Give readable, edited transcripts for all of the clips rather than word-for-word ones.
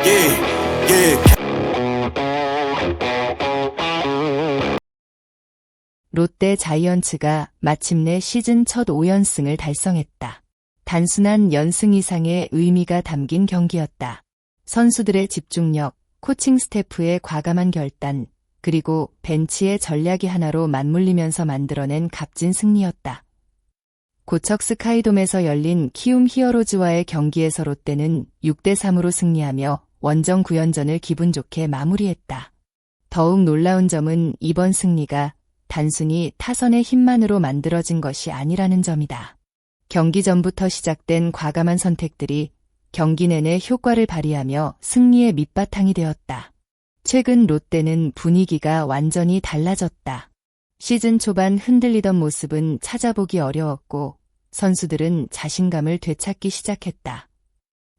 Yeah, yeah. 롯데 자이언츠가 마침내 시즌 첫 5연승을 달성했다. 단순한 연승 이상의 의미가 담긴 경기였다. 선수들의 집중력, 코칭 스태프의 과감한 결단, 그리고 벤치의 전략이 하나로 맞물리면서 만들어낸 값진 승리였다. 고척 스카이돔에서 열린 키움 히어로즈와의 경기에서 롯데는 6대3으로 승리하며 원정 9연전을 기분 좋게 마무리했다. 더욱 놀라운 점은 이번 승리가 단순히 타선의 힘만으로 만들어진 것이 아니라는 점이다. 경기 전부터 시작된 과감한 선택들이 경기 내내 효과를 발휘하며 승리의 밑바탕이 되었다. 최근 롯데는 분위기가 완전히 달라졌다. 시즌 초반 흔들리던 모습은 찾아보기 어려웠고 선수들은 자신감을 되찾기 시작했다.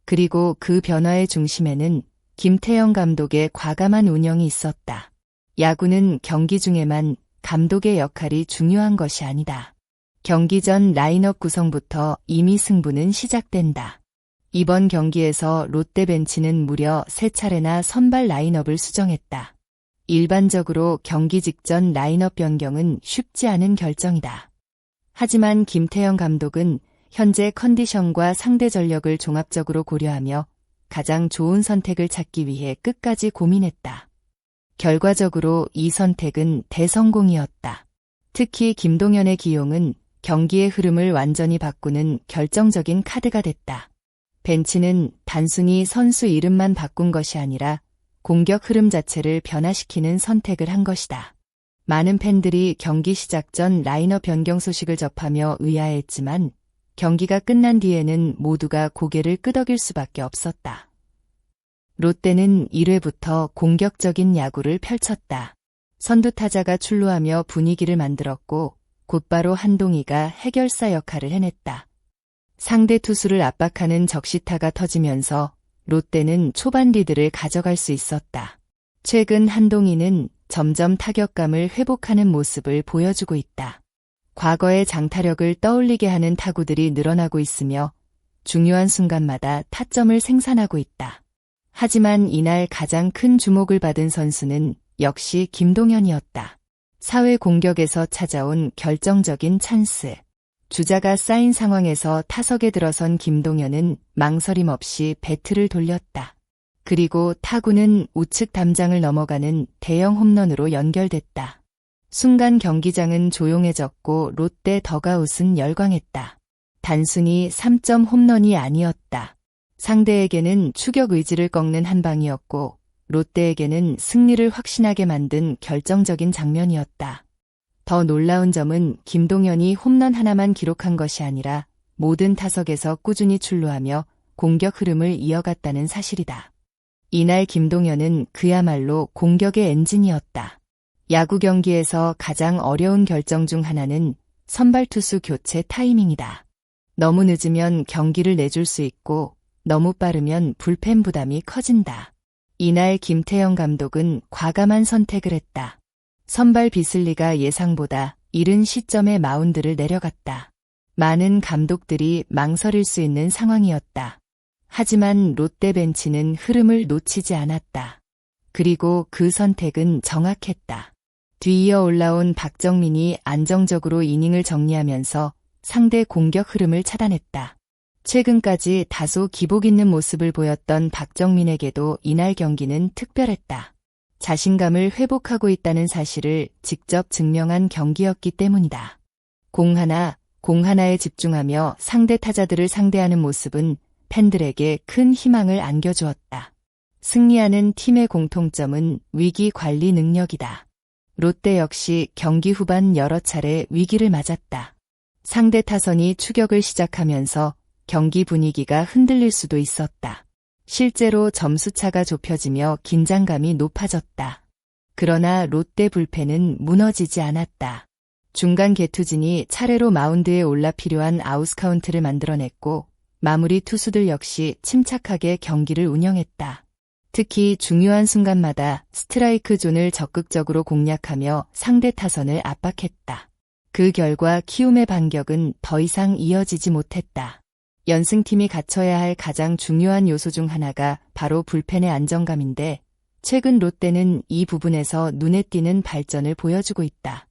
그리고 그 변화의 중심에는 김태형 감독의 과감한 운영이 있었다. 야구는 경기 중에만 감독의 역할이 중요한 것이 아니다. 경기 전 라인업 구성부터 이미 승부는 시작된다. 이번 경기에서 롯데 벤치는 무려 3차례나 선발 라인업을 수정했다. 일반적으로 경기 직전 라인업 변경은 쉽지 않은 결정이다. 하지만 김태형 감독은 현재 컨디션과 상대 전력을 종합적으로 고려하며 가장 좋은 선택을 찾기 위해 끝까지 고민했다. 결과적으로 이 선택은 대성공이었다. 특히 김동현의 기용은 경기의 흐름을 완전히 바꾸는 결정적인 카드가 됐다. 벤치는 단순히 선수 이름만 바꾼 것이 아니라 공격 흐름 자체를 변화시키는 선택을 한 것이다. 많은 팬들이 경기 시작 전 라인업 변경 소식을 접하며 의아해했지만 경기가 끝난 뒤에는 모두가 고개를 끄덕일 수밖에 없었다. 롯데는 1회부터 공격적인 야구를 펼쳤다. 선두 타자가 출루하며 분위기를 만들었고 곧바로 한동희가 해결사 역할을 해냈다. 상대 투수를 압박하는 적시타가 터지면서 롯데는 초반 리드를 가져갈 수 있었다. 최근 한동희는 점점 타격감을 회복하는 모습을 보여주고 있다. 과거의 장타력을 떠올리게 하는 타구들이 늘어나고 있으며 중요한 순간마다 타점을 생산하고 있다. 하지만 이날 가장 큰 주목을 받은 선수는 역시 김동현이었다. 4회 공격에서 찾아온 결정적인 찬스. 주자가 쌓인 상황에서 타석에 들어선 김동현은 망설임 없이 배트를 돌렸다. 그리고 타구는 우측 담장을 넘어가는 대형 홈런으로 연결됐다. 순간 경기장은 조용해졌고 롯데 더가웃은 열광했다. 단순히 3점 홈런이 아니었다. 상대에게는 추격 의지를 꺾는 한 방이었고 롯데에게는 승리를 확신하게 만든 결정적인 장면이었다. 더 놀라운 점은 김동현이 홈런 하나만 기록한 것이 아니라 모든 타석에서 꾸준히 출루하며 공격 흐름을 이어갔다는 사실이다. 이날 김동현은 그야말로 공격의 엔진이었다. 야구 경기에서 가장 어려운 결정 중 하나는 선발 투수 교체 타이밍이다. 너무 늦으면 경기를 내줄 수 있고 너무 빠르면 불펜 부담이 커진다. 이날 김태형 감독은 과감한 선택을 했다. 선발 비슬리가 예상보다 이른 시점에 마운드를 내려갔다. 많은 감독들이 망설일 수 있는 상황이었다. 하지만 롯데 벤치는 흐름을 놓치지 않았다. 그리고 그 선택은 정확했다. 뒤이어 올라온 박정민이 안정적으로 이닝을 정리하면서 상대 공격 흐름을 차단했다. 최근까지 다소 기복 있는 모습을 보였던 박정민에게도 이날 경기는 특별했다. 자신감을 회복하고 있다는 사실을 직접 증명한 경기였기 때문이다. 공 하나에 집중하며 상대 타자들을 상대하는 모습은 팬들에게 큰 희망을 안겨주었다. 승리하는 팀의 공통점은 위기 관리 능력이다. 롯데 역시 경기 후반 여러 차례 위기를 맞았다. 상대 타선이 추격을 시작하면서 경기 분위기가 흔들릴 수도 있었다. 실제로 점수차가 좁혀지며 긴장감이 높아졌다. 그러나 롯데 불펜은 무너지지 않았다. 중간 개투진이 차례로 마운드에 올라 필요한 아웃 카운트를 만들어냈고 마무리 투수들 역시 침착하게 경기를 운영했다. 특히 중요한 순간마다 스트라이크 존을 적극적으로 공략하며 상대 타선을 압박했다. 그 결과 키움의 반격은 더 이상 이어지지 못했다. 연승팀이 갖춰야 할 가장 중요한 요소 중 하나가 바로 불펜의 안정감인데 최근 롯데는 이 부분에서 눈에 띄는 발전을 보여주고 있다.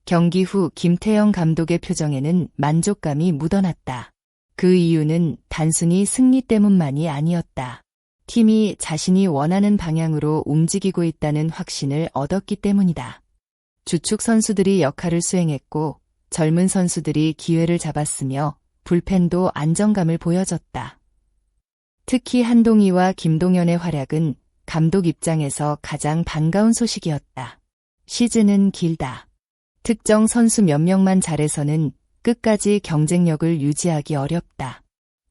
경기 후 김태형 감독의 표정에는 만족감이 묻어났다. 그 이유는 단순히 승리 때문만이 아니었다. 팀이 자신이 원하는 방향으로 움직이고 있다는 확신을 얻었기 때문이다. 주축 선수들이 역할을 수행했고 젊은 선수들이 기회를 잡았으며 불펜도 안정감을 보여줬다. 특히 한동희와 김동현의 활약은 감독 입장에서 가장 반가운 소식이었다. 시즌은 길다. 특정 선수 몇 명만 잘해서는 끝까지 경쟁력을 유지하기 어렵다.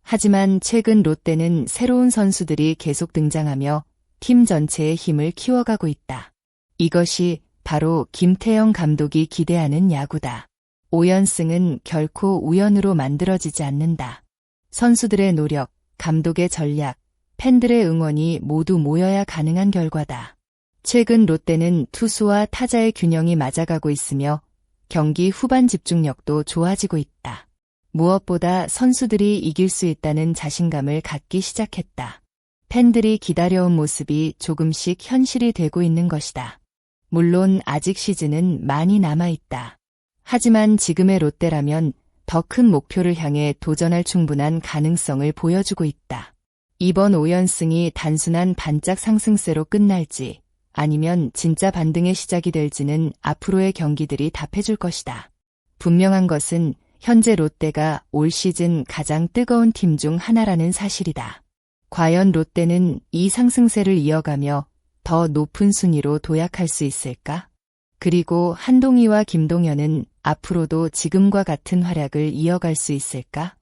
하지만 최근 롯데는 새로운 선수들이 계속 등장하며 팀 전체의 힘을 키워가고 있다. 이것이 바로 김태형 감독이 기대하는 야구다. 5연승은 결코 우연으로 만들어지지 않는다. 선수들의 노력, 감독의 전략, 팬들의 응원이 모두 모여야 가능한 결과다. 최근 롯데는 투수와 타자의 균형이 맞아가고 있으며 경기 후반 집중력도 좋아지고 있다. 무엇보다 선수들이 이길 수 있다는 자신감을 갖기 시작했다. 팬들이 기다려온 모습이 조금씩 현실이 되고 있는 것이다. 물론 아직 시즌은 많이 남아있다. 하지만 지금의 롯데라면 더 큰 목표를 향해 도전할 충분한 가능성을 보여주고 있다. 이번 5연승이 단순한 반짝 상승세로 끝날지 아니면 진짜 반등의 시작이 될지는 앞으로의 경기들이 답해줄 것이다. 분명한 것은 현재 롯데가 올 시즌 가장 뜨거운 팀 중 하나라는 사실이다. 과연 롯데는 이 상승세를 이어가며 더 높은 순위로 도약할 수 있을까? 그리고 한동희와 김동현은 앞으로도 지금과 같은 활약을 이어갈 수 있을까?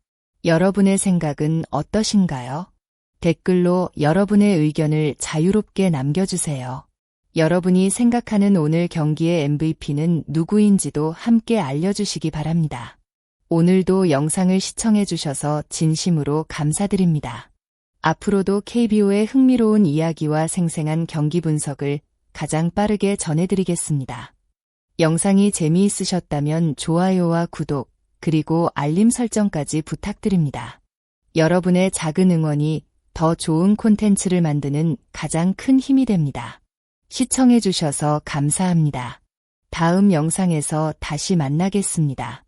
여러분의 생각은 어떠신가요? 댓글로 여러분의 의견을 자유롭게 남겨주세요. 여러분이 생각하는 오늘 경기의 MVP는 누구인지도 함께 알려주시기 바랍니다. 오늘도 영상을 시청해주셔서 진심으로 감사드립니다. 앞으로도 KBO의 흥미로운 이야기와 생생한 경기 분석을 가장 빠르게 전해드리겠습니다. 영상이 재미있으셨다면 좋아요와 구독, 그리고 알림 설정까지 부탁드립니다. 여러분의 작은 응원이 더 좋은 콘텐츠를 만드는 가장 큰 힘이 됩니다. 시청해주셔서 감사합니다. 다음 영상에서 다시 만나겠습니다.